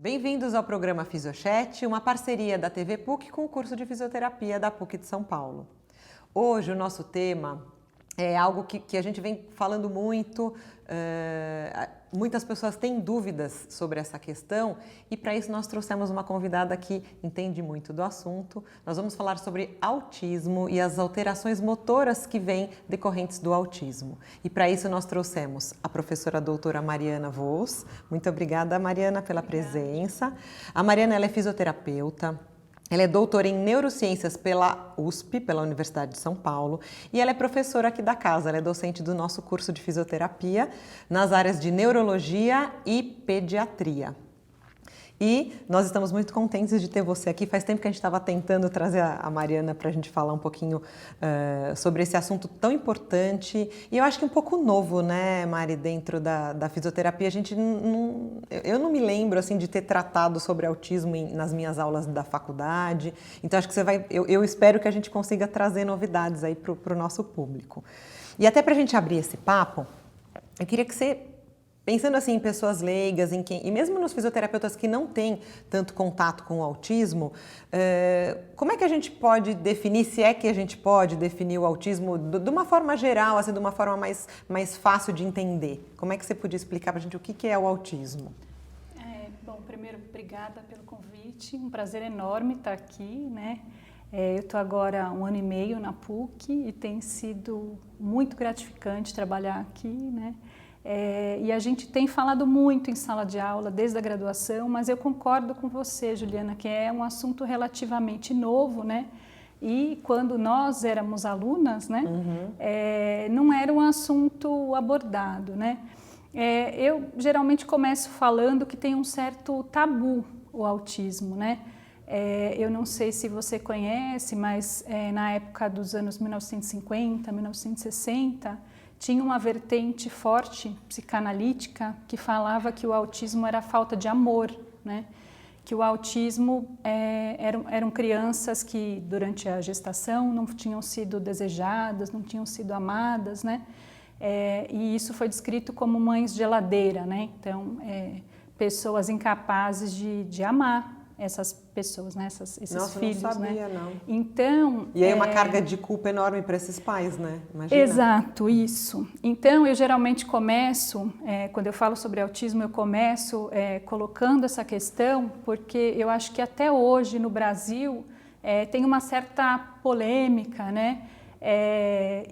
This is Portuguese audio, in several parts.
Bem-vindos ao programa Fisiochat, uma parceria da TV PUC com o curso de fisioterapia da PUC de São Paulo. Hoje o nosso tema é algo que a gente vem falando muito, muitas pessoas têm dúvidas sobre essa questão e para isso nós trouxemos uma convidada que entende muito do assunto. Nós vamos falar sobre autismo e as alterações motoras que vêm decorrentes do autismo. E para isso nós trouxemos a professora doutora Mariana Voos. Muito obrigada, Mariana, pela presença. A Mariana ela é fisioterapeuta. Ela é doutora em neurociências pela USP, pela Universidade de São Paulo, e ela é professora aqui da casa, ela é docente do nosso curso de fisioterapia nas áreas de neurologia e pediatria. E nós estamos muito contentes de ter você aqui. Faz tempo que a gente estava tentando trazer a Mariana para a gente falar um pouquinho sobre esse assunto tão importante. E eu acho que um pouco novo, né, Mari, dentro da fisioterapia. Eu não me lembro assim, de ter tratado sobre autismo nas minhas aulas da faculdade. Então acho que eu espero que a gente consiga trazer novidades aí para o nosso público. E até para a gente abrir esse papo, eu queria que você... Pensando assim em pessoas leigas, e mesmo nos fisioterapeutas que não têm tanto contato com o autismo, como é que a gente pode definir, se é que a gente pode definir o autismo de uma forma geral, assim, de uma forma mais fácil de entender? Como é que você podia explicar para a gente o que é o autismo? Bom, primeiro, obrigada pelo convite, um prazer enorme estar aqui, né? Eu estou agora 1 ano e meio na PUC e tem sido muito gratificante trabalhar aqui, né? E a gente tem falado muito em sala de aula desde a graduação, mas eu concordo com você, Juliana, que é um assunto relativamente novo, né? E quando nós éramos alunas, né? Não era um assunto abordado, né? Eu geralmente começo falando que tem um certo tabu o autismo, né? Eu não sei se você conhece, mas na época dos anos 1950, 1960, tinha uma vertente forte psicanalítica que falava que o autismo era falta de amor, né? Que o autismo eram crianças que durante a gestação não tinham sido desejadas, não tinham sido amadas, né? E isso foi descrito como mães geladeira, né? Então, pessoas incapazes de amar essas pessoas, né? Esses Nossa, filhos, não sabia, né? não. Então, e aí uma carga de culpa enorme para esses pais, né? Imagina. Exato, isso. Então, eu geralmente começo, quando eu falo sobre autismo, eu começo colocando essa questão, porque eu acho que até hoje no Brasil tem uma certa polêmica, né?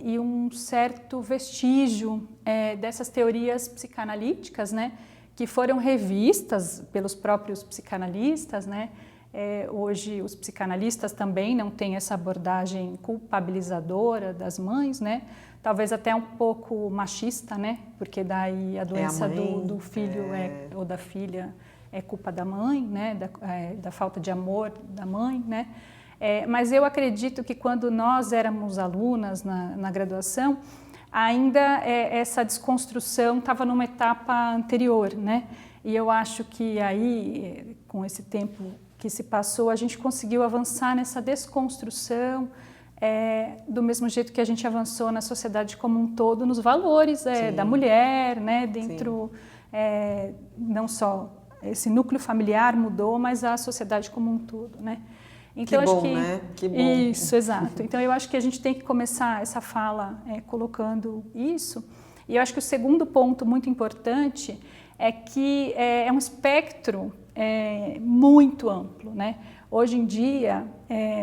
E um certo vestígio dessas teorias psicanalíticas, né? Que foram revistas pelos próprios psicanalistas, né? Hoje os psicanalistas também não têm essa abordagem culpabilizadora das mães, né? Talvez até um pouco machista, né? Porque daí a doença do filho ou da filha é culpa da mãe, né? Da falta de amor da mãe, né? Mas eu acredito que quando nós éramos alunas na graduação, ainda essa desconstrução estava numa etapa anterior, né? E eu acho que aí, com esse tempo que se passou, a gente conseguiu avançar nessa desconstrução, do mesmo jeito que a gente avançou na sociedade como um todo, nos valores da mulher, né? Dentro, não só esse núcleo familiar mudou, mas a sociedade como um todo, né? Então, que acho bom, que, né? Que bom. Isso, exato. Então, eu acho que a gente tem que começar essa fala colocando isso. E eu acho que o segundo ponto muito importante é que é um espectro muito amplo, né? Hoje em dia,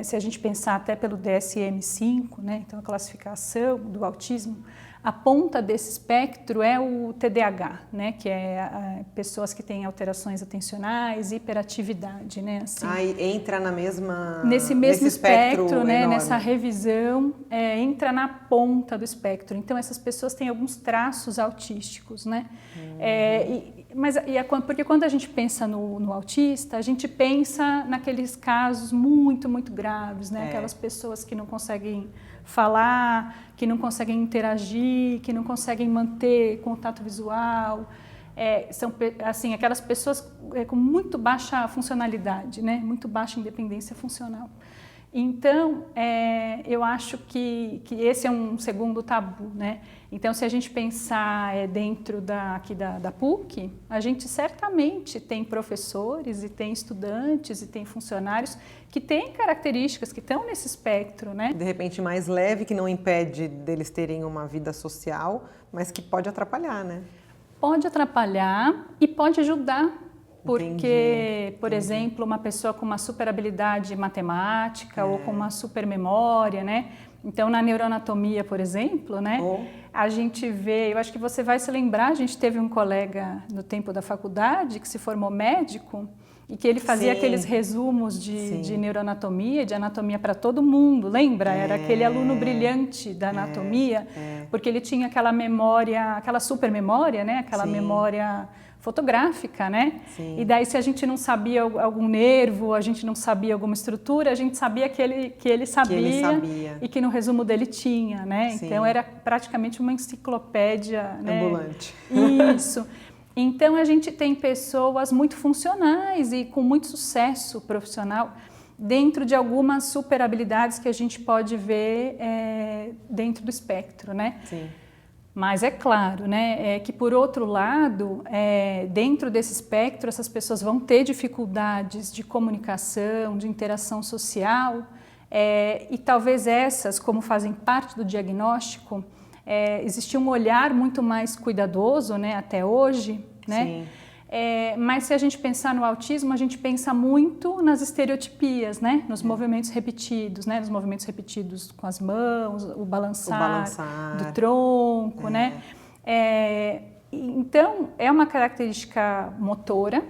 se a gente pensar até pelo DSM-5, né? Então a classificação do autismo, a ponta desse espectro é o TDAH, né? Que é pessoas que têm alterações atencionais, hiperatividade, né? Assim, entra na mesma... Nesse mesmo espectro, né? Enorme. Nessa revisão, entra na ponta do espectro. Então essas pessoas têm alguns traços autísticos, né? Porque quando a gente pensa no autista, a gente pensa naqueles casos muito, muito graves, né? Aquelas pessoas que não conseguem falar, que não conseguem interagir, que não conseguem manter contato visual, são assim, aquelas pessoas com muito baixa funcionalidade, né? Muito baixa independência funcional. Então, eu acho que esse é um segundo tabu, né? Então, se a gente pensar dentro aqui da PUC, a gente certamente tem professores e tem estudantes e tem funcionários que têm características que estão nesse espectro, né? De repente mais leve, que não impede deles terem uma vida social, mas que pode atrapalhar, né? Pode atrapalhar e pode ajudar. Porque, Entendi. por exemplo, uma pessoa com uma super habilidade matemática ou com uma super memória, né? Então, na neuroanatomia, por exemplo, né? A gente vê, eu acho que você vai se lembrar, a gente teve um colega no tempo da faculdade que se formou médico e que ele fazia aqueles resumos de neuroanatomia, de anatomia para todo mundo, lembra? Era aquele aluno brilhante da anatomia, porque ele tinha aquela memória, aquela super memória, né? Aquela memória fotográfica, né? Sim. E daí se a gente não sabia algum nervo, a gente não sabia alguma estrutura, a gente sabia que ele sabia e que no resumo dele tinha, né? Sim. Então era praticamente uma enciclopédia, né? Ambulante. Isso. Então a gente tem pessoas muito funcionais e com muito sucesso profissional dentro de algumas super habilidades que a gente pode ver dentro do espectro, né? Sim. Mas é claro, né, que por outro lado, dentro desse espectro, essas pessoas vão ter dificuldades de comunicação, de interação social, e talvez essas, como fazem parte do diagnóstico, existe um olhar muito mais cuidadoso, né, até hoje, né? Sim. Mas se a gente pensar no autismo, a gente pensa muito nas estereotipias, né? Nos movimentos repetidos, né? Nos movimentos repetidos com as mãos, o balançar do tronco, né? Então, é uma característica motora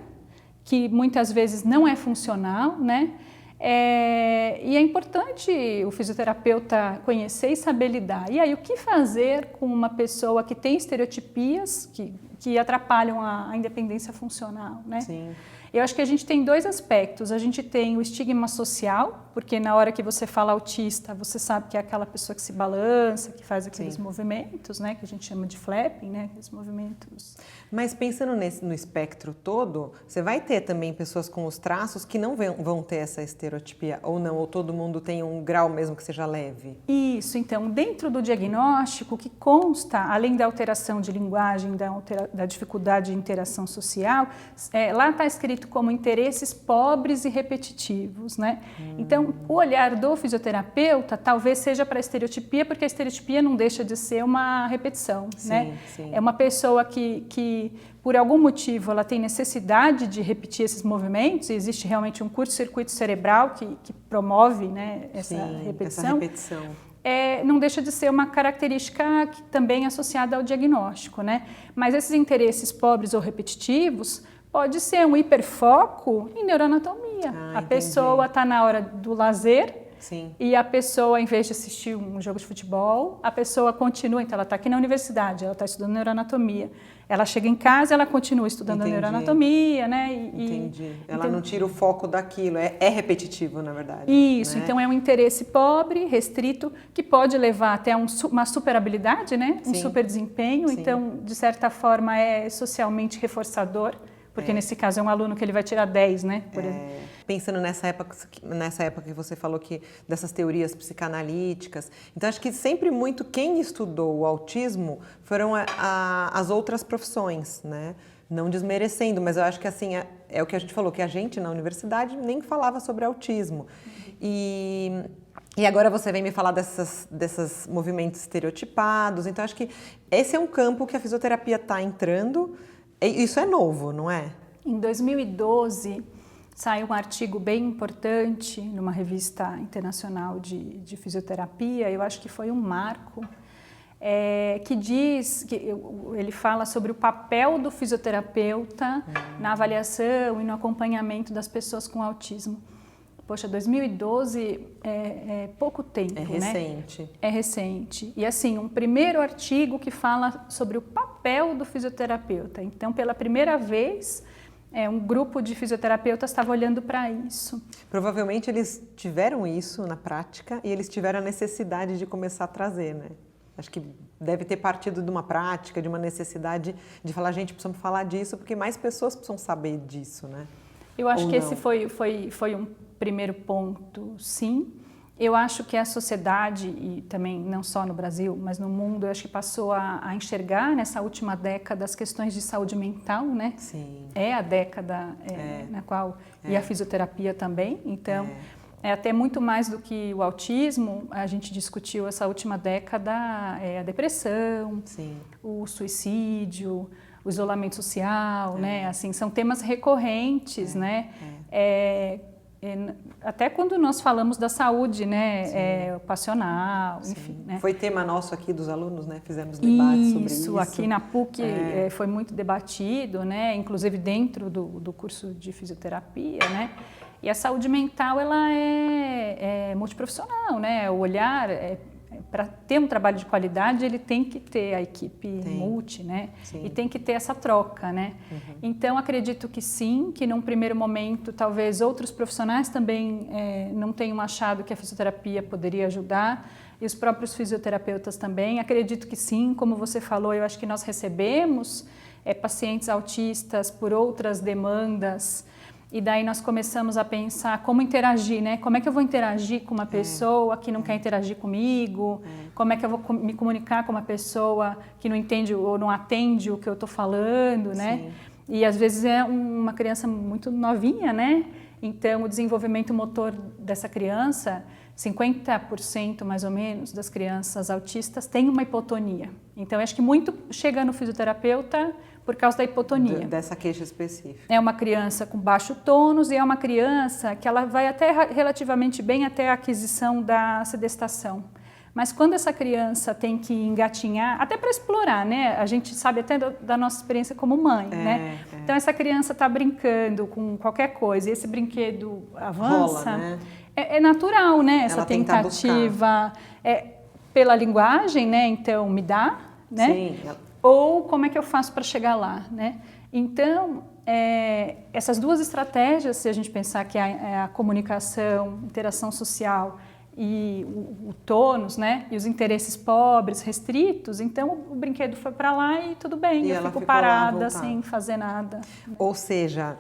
que muitas vezes não é funcional, né? E é importante o fisioterapeuta conhecer e saber lidar. E aí, o que fazer com uma pessoa que tem estereotipias que atrapalham a independência funcional, né? Sim. Eu acho que a gente tem dois aspectos. A gente tem o estigma social, porque na hora que você fala autista, você sabe que é aquela pessoa que se balança, que faz aqueles movimentos, né? Que a gente chama de flapping, né? Aqueles movimentos. Mas pensando no espectro todo, você vai ter também pessoas com os traços que não vão ter essa estereotipia, ou não? Ou todo mundo tem um grau mesmo que seja leve? Isso, então, dentro do diagnóstico, que consta, além da alteração de linguagem, da dificuldade de interação social, lá está escrito como interesses pobres e repetitivos, né? Então, o olhar do fisioterapeuta talvez seja para a estereotipia, porque a estereotipia não deixa de ser uma repetição, né? Sim. É uma pessoa que, por algum motivo, ela tem necessidade de repetir esses movimentos, e existe realmente um curto-circuito cerebral que promove, né, essa repetição. Não deixa de ser uma característica que também é associada ao diagnóstico, né? Mas esses interesses pobres ou repetitivos pode ser um hiperfoco em neuroanatomia. A pessoa está na hora do lazer. Sim. E a pessoa, em vez de assistir um jogo de futebol, a pessoa continua, então ela está aqui na universidade, ela está estudando neuroanatomia. Ela chega em casa, ela continua estudando a neuroanatomia, né? Entendi. Ela não tira o foco daquilo, é repetitivo, na verdade. Isso, né? Então é um interesse pobre, restrito, que pode levar até uma super habilidade, né? Um super desempenho. Então, de certa forma, é socialmente reforçador. Porque nesse caso é um aluno que ele vai tirar 10, né? Por exemplo. Pensando nessa época que você falou dessas teorias psicanalíticas, então acho que sempre muito quem estudou o autismo foram as outras profissões, né? Não desmerecendo, mas eu acho que assim é o que a gente falou, que a gente na universidade nem falava sobre autismo. E agora você vem me falar desses movimentos estereotipados, então acho que esse é um campo que a fisioterapia está entrando. Isso é novo, não é? Em 2012, saiu um artigo bem importante numa revista internacional de fisioterapia, eu acho que foi um marco, que diz, ele fala sobre o papel do fisioterapeuta na avaliação e no acompanhamento das pessoas com autismo. Poxa, 2012 é pouco tempo, né? É recente. É recente. E assim, um primeiro artigo que fala sobre o papel do fisioterapeuta. Então, pela primeira vez, um grupo de fisioterapeutas estava olhando para isso. Provavelmente eles tiveram isso na prática e eles tiveram a necessidade de começar a trazer, né? Acho que deve ter partido de uma prática, de uma necessidade de falar, gente, precisamos falar disso, porque mais pessoas precisam saber disso, né? Eu acho que esse foi um primeiro ponto, sim. Eu acho que a sociedade, e também não só no Brasil, mas no mundo, eu acho que passou a enxergar nessa última década as questões de saúde mental, né? Sim. É a década na qual... E a fisioterapia também, então... É até muito mais do que o autismo, a gente discutiu essa última década a depressão, Sim. o suicídio, o isolamento social, né? Assim, são temas recorrentes, né? Até quando nós falamos da saúde, né? Ocupacional, enfim. Né? Foi tema nosso aqui dos alunos, né? Fizemos debates sobre isso. Aqui na PUC foi muito debatido, né? Inclusive dentro do curso de fisioterapia, né? E a saúde mental, ela é multiprofissional, né? O olhar, para ter um trabalho de qualidade, ele tem que ter a equipe multi, né? Sim. E tem que ter essa troca, né? Então, acredito que sim, que num primeiro momento, talvez outros profissionais também não tenham achado que a fisioterapia poderia ajudar, e os próprios fisioterapeutas também. Acredito que sim, como você falou, eu acho que nós recebemos pacientes autistas por outras demandas. E daí nós começamos a pensar como interagir, né? Como é que eu vou interagir com uma pessoa que não quer interagir comigo? Como é que eu vou me comunicar com uma pessoa que não entende ou não atende o que eu estou falando, né? Sim. E às vezes é uma criança muito novinha, né? Então o desenvolvimento motor dessa criança, 50% mais ou menos das crianças autistas têm uma hipotonia. Então eu acho que muito chega no fisioterapeuta por causa da hipotonia. Dessa queixa específica. É uma criança com baixo tônus e é uma criança que ela vai até relativamente bem até a aquisição da sedestação. Mas quando essa criança tem que engatinhar, até para explorar, né? A gente sabe até da nossa experiência como mãe, né? Então essa criança está brincando com qualquer coisa e esse brinquedo avança. Rola, né? É natural, né? Essa tentativa. Pela linguagem, né? Então, me dá, né? Sim. Ou como é que eu faço para chegar lá, né? Então, essas duas estratégias, se a gente pensar que a comunicação, interação social e o tônus, né? E os interesses pobres, restritos, então o brinquedo foi para lá e tudo bem, eu fico parada sem fazer nada. Ou seja,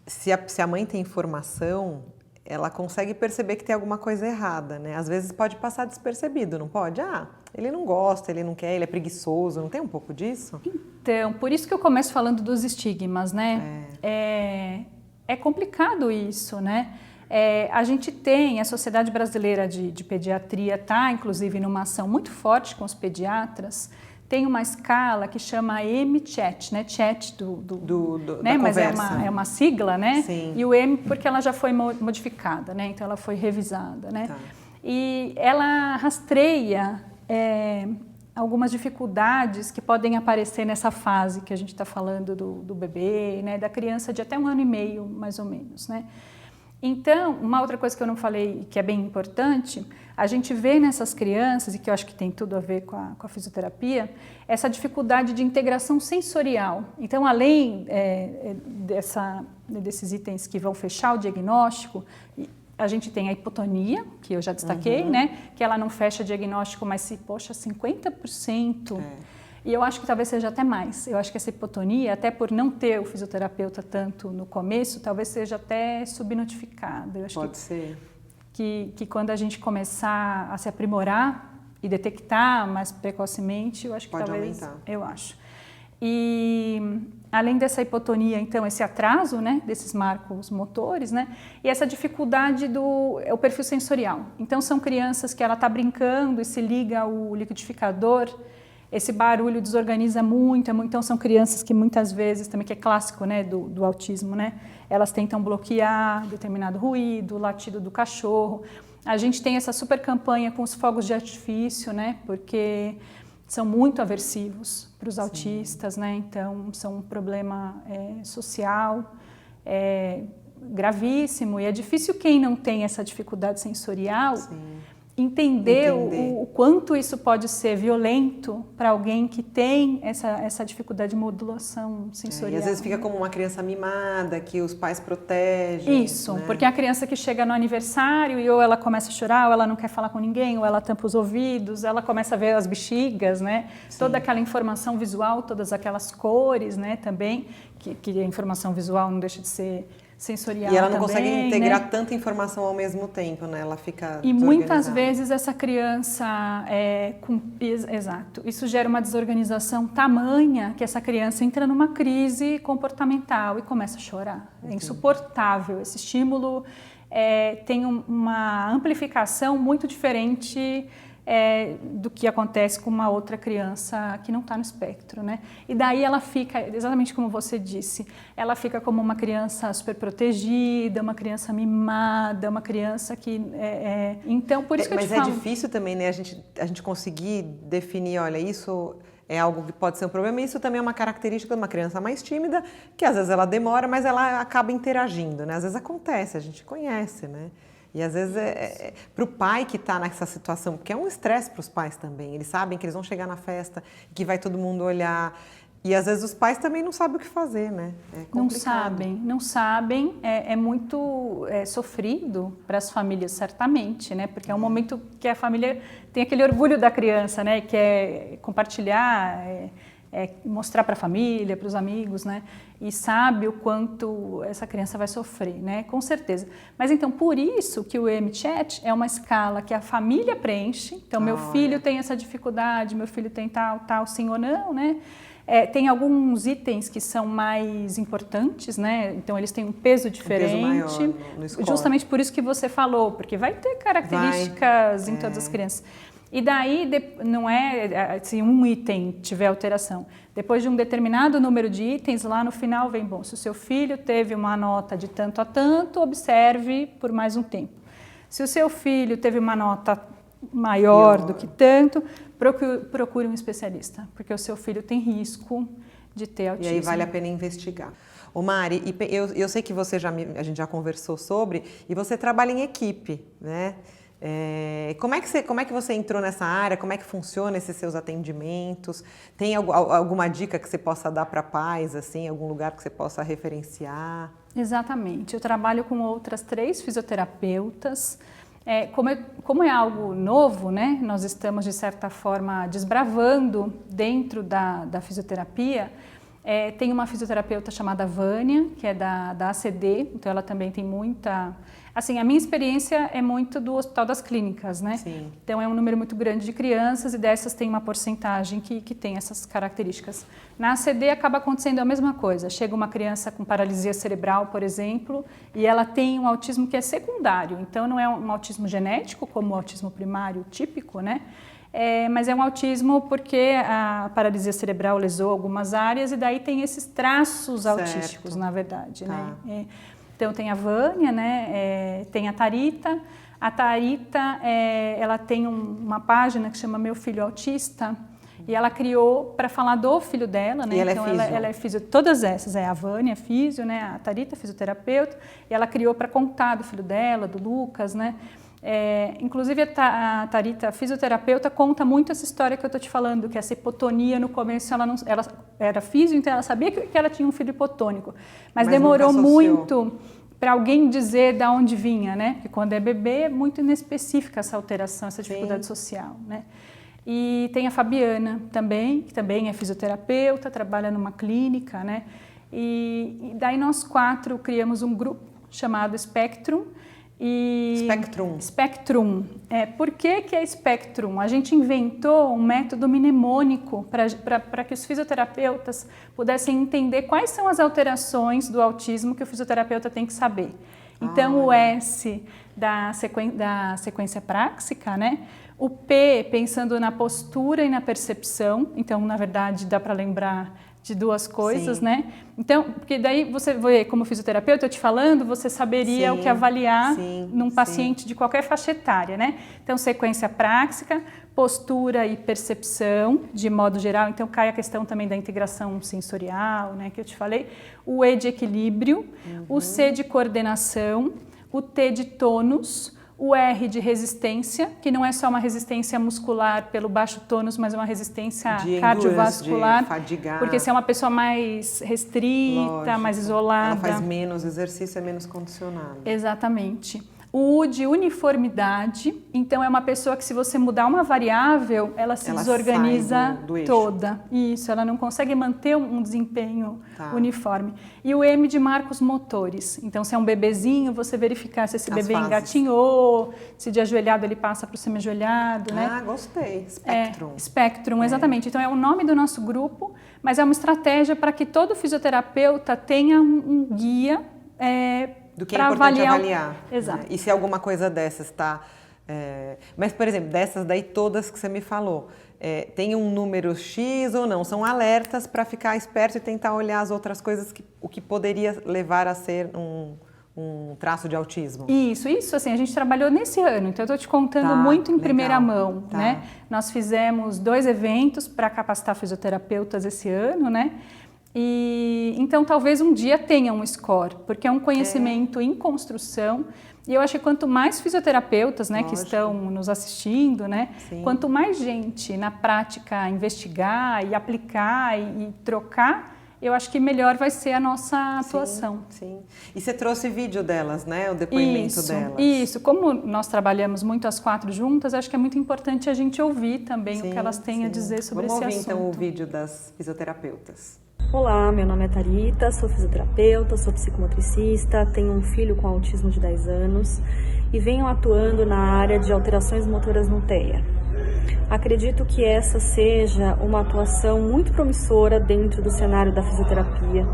se a mãe tem informação, ela consegue perceber que tem alguma coisa errada, né? Às vezes pode passar despercebido, não pode? Ele não gosta, ele não quer, ele é preguiçoso, não tem um pouco disso? Então, por isso que eu começo falando dos estigmas, né? É complicado isso, né? A gente tem, a Sociedade Brasileira de Pediatria está, inclusive, numa ação muito forte com os pediatras, tem uma escala que chama MCHAT, né? Chat né? Mas é uma sigla, né? Sim. E o M porque ela já foi modificada, né? Então ela foi revisada, né? Tá. E ela rastreia algumas dificuldades que podem aparecer nessa fase que a gente está falando do bebê, né? Da criança de até 1 ano e meio, mais ou menos, né? Então, uma outra coisa que eu não falei, que é bem importante, a gente vê nessas crianças, e que eu acho que tem tudo a ver com a fisioterapia, essa dificuldade de integração sensorial. Então, além desses itens que vão fechar o diagnóstico, a gente tem a hipotonia, que eu já destaquei, né? Que ela não fecha diagnóstico, mas se, poxa, 50%... E eu acho que talvez seja até mais. Eu acho que essa hipotonia, até por não ter o fisioterapeuta tanto no começo, talvez seja até subnotificada. Eu acho Pode ser. Que quando a gente começar a se aprimorar e detectar mais precocemente, eu acho que pode talvez... aumentar. Eu acho. E além dessa hipotonia, então, esse atraso, né, desses marcos motores, né, e essa dificuldade o perfil sensorial. Então, são crianças que ela está brincando e se liga ao liquidificador. Esse barulho desorganiza muito, então são crianças que muitas vezes, também que é clássico, né, do autismo, né, elas tentam bloquear determinado ruído, o latido do cachorro. A gente tem essa super campanha com os fogos de artifício, né, porque são muito aversivos para os autistas, né, então são um problema social gravíssimo e é difícil quem não tem essa dificuldade sensorial entender o quanto isso pode ser violento para alguém que tem essa dificuldade de modulação sensorial. E às vezes fica como uma criança mimada, que os pais protegem. Isso, né? Porque a criança que chega no aniversário e ou ela começa a chorar, ou ela não quer falar com ninguém, ou ela tampa os ouvidos, ela começa a ver as bexigas, né? Toda aquela informação visual, todas aquelas cores, né? Também, que a informação visual não deixa de ser sensorial E ela não também, consegue integrar né? tanta informação ao mesmo tempo, né? Ela fica E muitas desorganizada. vezes essa criança exato, isso gera uma desorganização tamanha que essa criança entra numa crise comportamental e começa a chorar. É insuportável. Esse estímulo tem uma amplificação muito diferente do que acontece com uma outra criança que não está no espectro, né? E daí ela fica, exatamente como você disse, ela fica como uma criança super protegida, uma criança mimada, uma criança que... Então, por isso que eu te falo... Mas é difícil também, né, a gente conseguir definir, olha, isso é algo que pode ser um problema, e isso também é uma característica de uma criança mais tímida, que às vezes ela demora, mas ela acaba interagindo, né? Às vezes acontece, a gente conhece, né? E às vezes para o pai que está nessa situação, porque é um estresse para os pais também, eles sabem que eles vão chegar na festa, que vai todo mundo olhar, e às vezes os pais também não sabem o que fazer, né? É complicado. Não sabem, é muito sofrido para as famílias, certamente, né? Porque é um momento que a família tem aquele orgulho da criança, né? Que é compartilhar, mostrar para a família, para os amigos, né? E sabe o quanto essa criança vai sofrer, né? Com certeza. Mas então, por isso que o EMChat é uma escala que a família preenche. Então, meu filho tem essa dificuldade, meu filho tem tal, sim ou não, né? Tem alguns itens que são mais importantes, né? Então eles têm um peso diferente. Um peso maior no score. Justamente por isso que você falou, porque vai ter características em todas as crianças. E daí não é se um item tiver alteração. Depois de um determinado número de itens, lá no final vem, bom, se o seu filho teve uma nota de tanto a tanto, observe por mais um tempo. Se o seu filho teve uma nota maior do que tanto, procure um especialista, porque o seu filho tem risco de ter autismo. E aí vale a pena investigar. Ô Mari, eu sei que a gente já conversou sobre, e você trabalha em equipe, né? Como é que você entrou nessa área? Como é que funciona esses seus atendimentos? Tem alguma dica que você possa dar para pais, assim, algum lugar que você possa referenciar? Exatamente. Eu trabalho com outras 3 fisioterapeutas. Como é algo novo, né? Nós estamos, de certa forma, desbravando dentro da fisioterapia. Tem uma fisioterapeuta chamada Vânia, que é da ACD, então ela também tem muita... Assim, a minha experiência é muito do Hospital das Clínicas, né? Sim. Então é um número muito grande de crianças e dessas tem uma porcentagem que tem essas características. Na ACD acaba acontecendo a mesma coisa. Chega uma criança com paralisia cerebral, por exemplo, e ela tem um autismo que é secundário. Então não é um autismo genético, como o autismo primário típico, né? Mas é um autismo porque a paralisia cerebral lesou algumas áreas e daí tem esses traços autísticos, na verdade, tá. né? Então tem a Vânia, né? Tem a Tharita. A Tharita, ela tem uma página que chama Meu Filho Autista e ela criou para falar do filho dela, né? E Então ela é físio, todas essas, a Vânia, físio, né? A Tharita, fisioterapeuta, e ela criou para contar do filho dela, do Lucas, né? Inclusive a Tharita, a fisioterapeuta, conta muito essa história que eu estou te falando, que essa hipotonia no começo, ela era físio, então ela sabia que ela tinha um filho hipotônico, mas demorou muito para alguém dizer de onde vinha, né? Porque quando é bebê é muito inespecífica essa alteração, essa dificuldade social, né? E tem a Fabiana também, que também é fisioterapeuta, trabalha numa clínica, né? E daí nós 4 criamos um grupo chamado Spectrum. Spectrum. Por que é Spectrum? A gente inventou um método mnemônico para que os fisioterapeutas pudessem entender quais são as alterações do autismo que o fisioterapeuta tem que saber. Então, o S da sequência práxica, né? O P pensando na postura e na percepção. Então, na verdade, dá para lembrar de 2 coisas, sim, né? Então, porque daí você vê, como fisioterapeuta, eu te falando, você saberia sim, o que avaliar num paciente sim, de qualquer faixa etária, né? Então, sequência práxica, postura e percepção, de modo geral. Então, cai a questão também da integração sensorial, né? Que eu te falei. O E de equilíbrio, o C de coordenação, o T de tônus, o R de resistência, que não é só uma resistência muscular pelo baixo tônus, mas uma resistência cardiovascular, porque se é uma pessoa mais restrita, lógico, mais isolada, ela faz menos exercício, é menos condicionada. Exatamente. O U de uniformidade, então é uma pessoa que se você mudar uma variável, ela se desorganiza do eixo. toda. Isso, ela não consegue manter um desempenho uniforme. E o M de marcos motores, então se é um bebezinho, você verificar se esse bebê engatinhou, se de ajoelhado ele passa para o semi-ajoelhado, né? Ah, gostei. Spectrum. Spectrum, exatamente. Então é o nome do nosso grupo, mas é uma estratégia para que todo fisioterapeuta tenha um guia do que é importante avaliar. Exato. Né? E se alguma coisa dessas está... Mas, por exemplo, dessas daí todas que você me falou, tem um número X ou não? São alertas para ficar esperto e tentar olhar as outras coisas, o que poderia levar a ser um traço de autismo? Isso, assim, a gente trabalhou nesse ano, então eu estou te contando muito em primeira mão, né? Nós fizemos 2 eventos para capacitar fisioterapeutas esse ano, né? E então talvez um dia tenha um score, porque é um conhecimento em construção. E eu acho que quanto mais fisioterapeutas, né, que estão nos assistindo, né, quanto mais gente na prática investigar e aplicar e trocar, eu acho que melhor vai ser a nossa atuação. Sim. E você trouxe vídeo delas, né? O depoimento delas. Isso. Como nós trabalhamos muito as 4 juntas, acho que é muito importante a gente ouvir também o que elas têm a dizer sobre esse assunto. Vamos ouvir então o vídeo das fisioterapeutas. Olá, meu nome é Tharita, sou fisioterapeuta, sou psicomotricista, tenho um filho com autismo de 10 anos e venho atuando na área de alterações motoras no TEA. Acredito que essa seja uma atuação muito promissora dentro do cenário da fisioterapia,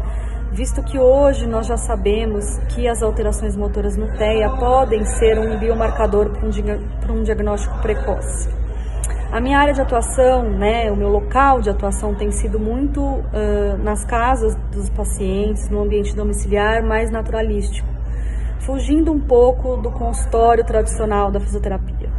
visto que hoje nós já sabemos que as alterações motoras no TEA podem ser um biomarcador para um diagnóstico precoce. A minha área de atuação, né, o meu local de atuação tem sido muito nas casas dos pacientes, no ambiente domiciliar, mais naturalístico, fugindo um pouco do consultório tradicional da fisioterapia.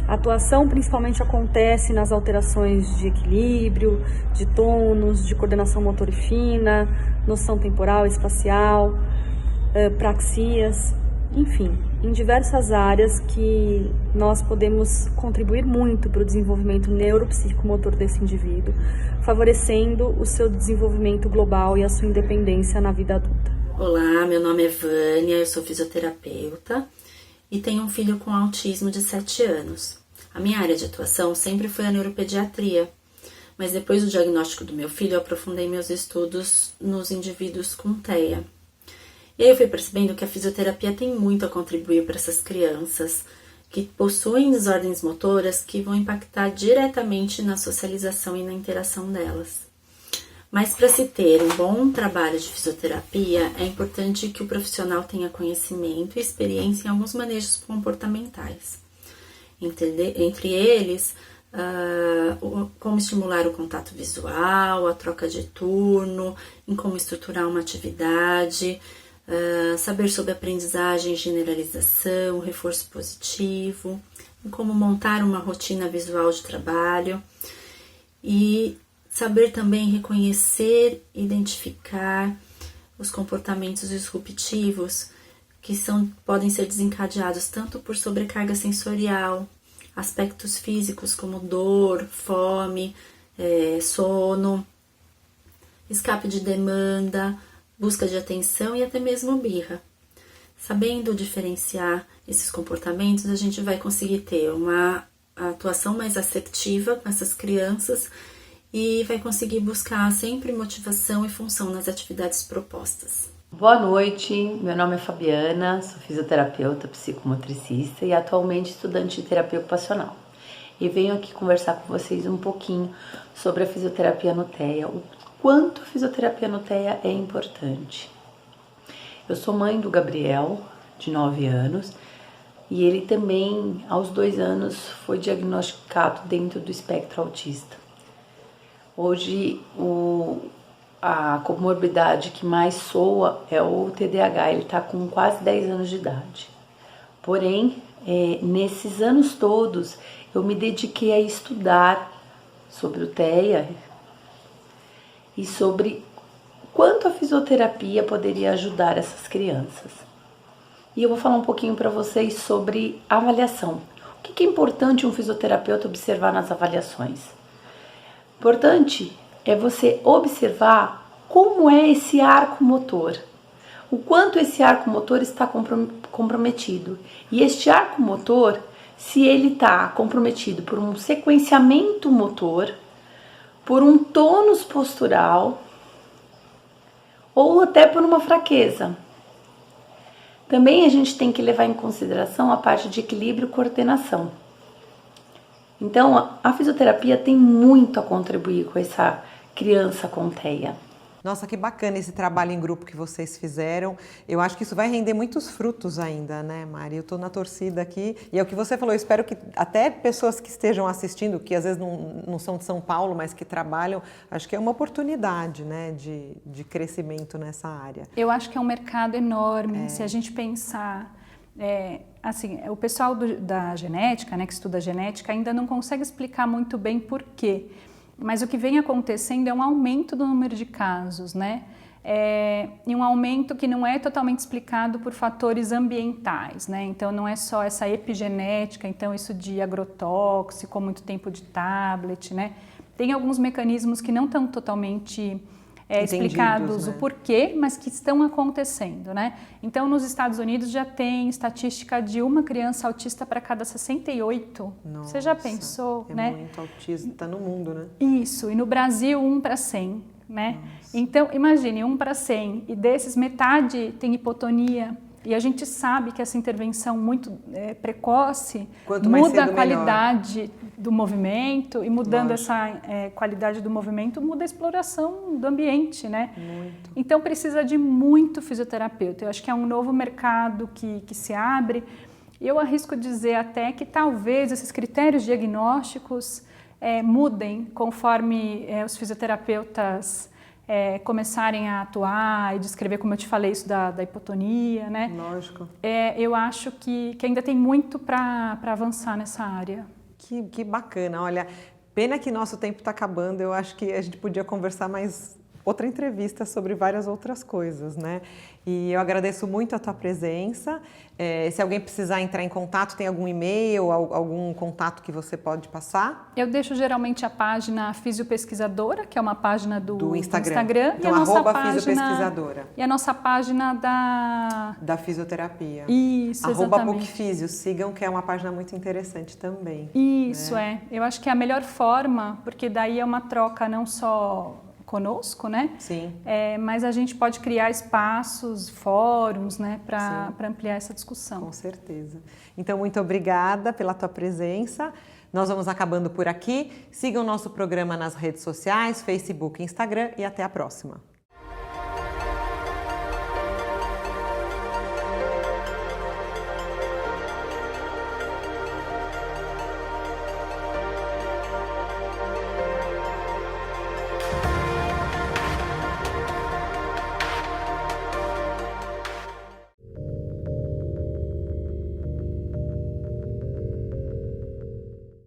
A atuação principalmente acontece nas alterações de equilíbrio, de tônus, de coordenação motora fina, noção temporal e espacial, praxias, enfim, em diversas áreas que nós podemos contribuir muito para o desenvolvimento neuropsicomotor desse indivíduo, favorecendo o seu desenvolvimento global e a sua independência na vida adulta. Olá, meu nome é Vânia, eu sou fisioterapeuta e tenho um filho com autismo de 7 anos. A minha área de atuação sempre foi a neuropediatria, mas depois do diagnóstico do meu filho eu aprofundei meus estudos nos indivíduos com TEA. E aí eu fui percebendo que a fisioterapia tem muito a contribuir para essas crianças que possuem desordens motoras que vão impactar diretamente na socialização e na interação delas. Mas para se ter um bom trabalho de fisioterapia, é importante que o profissional tenha conhecimento e experiência em alguns manejos comportamentais. Entre eles, como estimular o contato visual, a troca de turno, em como estruturar uma atividade, saber sobre aprendizagem, generalização, reforço positivo, como montar uma rotina visual de trabalho e saber também reconhecer e identificar os comportamentos disruptivos que podem ser desencadeados tanto por sobrecarga sensorial, aspectos físicos como dor, fome, sono, escape de demanda, busca de atenção e até mesmo birra. Sabendo diferenciar esses comportamentos, a gente vai conseguir ter uma atuação mais assertiva com essas crianças e vai conseguir buscar sempre motivação e função nas atividades propostas. Boa noite, meu nome é Fabiana, sou fisioterapeuta, psicomotricista e atualmente estudante de terapia ocupacional. E venho aqui conversar com vocês um pouquinho sobre a fisioterapia no TEA, quanto a fisioterapia no TEA é importante. Eu sou mãe do Gabriel, de 9 anos, e ele também, aos 2 anos, foi diagnosticado dentro do espectro autista. Hoje, a comorbidade que mais soa é o TDAH, ele está com quase 10 anos de idade. Porém, nesses anos todos, eu me dediquei a estudar sobre o TEA, e sobre quanto a fisioterapia poderia ajudar essas crianças. E eu vou falar um pouquinho para vocês sobre avaliação. O que é importante um fisioterapeuta observar nas avaliações? Importante é você observar como é esse arco motor. o quanto esse arco motor está comprometido. E este arco motor, se ele está comprometido por um sequenciamento motor, por um tônus postural ou até por uma fraqueza. Também a gente tem que levar em consideração a parte de equilíbrio e coordenação. Então, a fisioterapia tem muito a contribuir com essa criança com TEA. Nossa, que bacana esse trabalho em grupo que vocês fizeram. Eu acho que isso vai render muitos frutos ainda, né, Mari? Eu estou na torcida aqui e é o que você falou, eu espero que até pessoas que estejam assistindo, que às vezes não são de São Paulo, mas que trabalham, acho que é uma oportunidade, né, de crescimento nessa área. Eu acho que é um mercado enorme, se a gente pensar... assim, o pessoal da genética, né, que estuda genética, ainda não consegue explicar muito bem por quê. Mas o que vem acontecendo é um aumento do número de casos, né? E um aumento que não é totalmente explicado por fatores ambientais, né? Então não é só essa epigenética, então isso de agrotóxico, muito tempo de tablet, né? Tem alguns mecanismos que não estão totalmente explicados, né? O porquê, mas que estão acontecendo, né? Então nos Estados Unidos já tem estatística de uma criança autista para cada 68. Nossa, você já pensou, né? É muito autismo, está no mundo, né? Isso, e no Brasil 1 para 100, né? Nossa. Então imagine, 1 para 100, e desses metade tem hipotonia. E a gente sabe que essa intervenção muito precoce muda a qualidade do movimento, e mudando essa qualidade do movimento, muda a exploração do ambiente, né? Muito. Então precisa de muito fisioterapeuta. Eu acho que é um novo mercado que se abre. E eu arrisco dizer até que talvez esses critérios diagnósticos mudem conforme os fisioterapeutas começarem a atuar e descrever, como eu te falei, isso da hipotonia, né? Lógico. Eu acho que ainda tem muito para avançar nessa área. Que bacana. Olha, pena que nosso tempo está acabando. Eu acho que a gente podia conversar mais outra entrevista sobre várias outras coisas, né? E eu agradeço muito a tua presença. Se alguém precisar entrar em contato, tem algum e-mail, algum contato que você pode passar? Eu deixo geralmente a página Fisiopesquisadora, que é uma página do Instagram. Então, e a nossa @fisiopesquisadora. E a nossa página da fisioterapia. Isso, exatamente. @PUCFisio, sigam, que é uma página muito interessante também. Isso, né? Eu acho que é a melhor forma, porque daí é uma troca não só conosco, né? Sim. Mas a gente pode criar espaços, fóruns, né, para ampliar essa discussão. Com certeza. Então, muito obrigada pela tua presença. Nós vamos acabando por aqui. Sigam o nosso programa nas redes sociais, Facebook e Instagram, e até a próxima.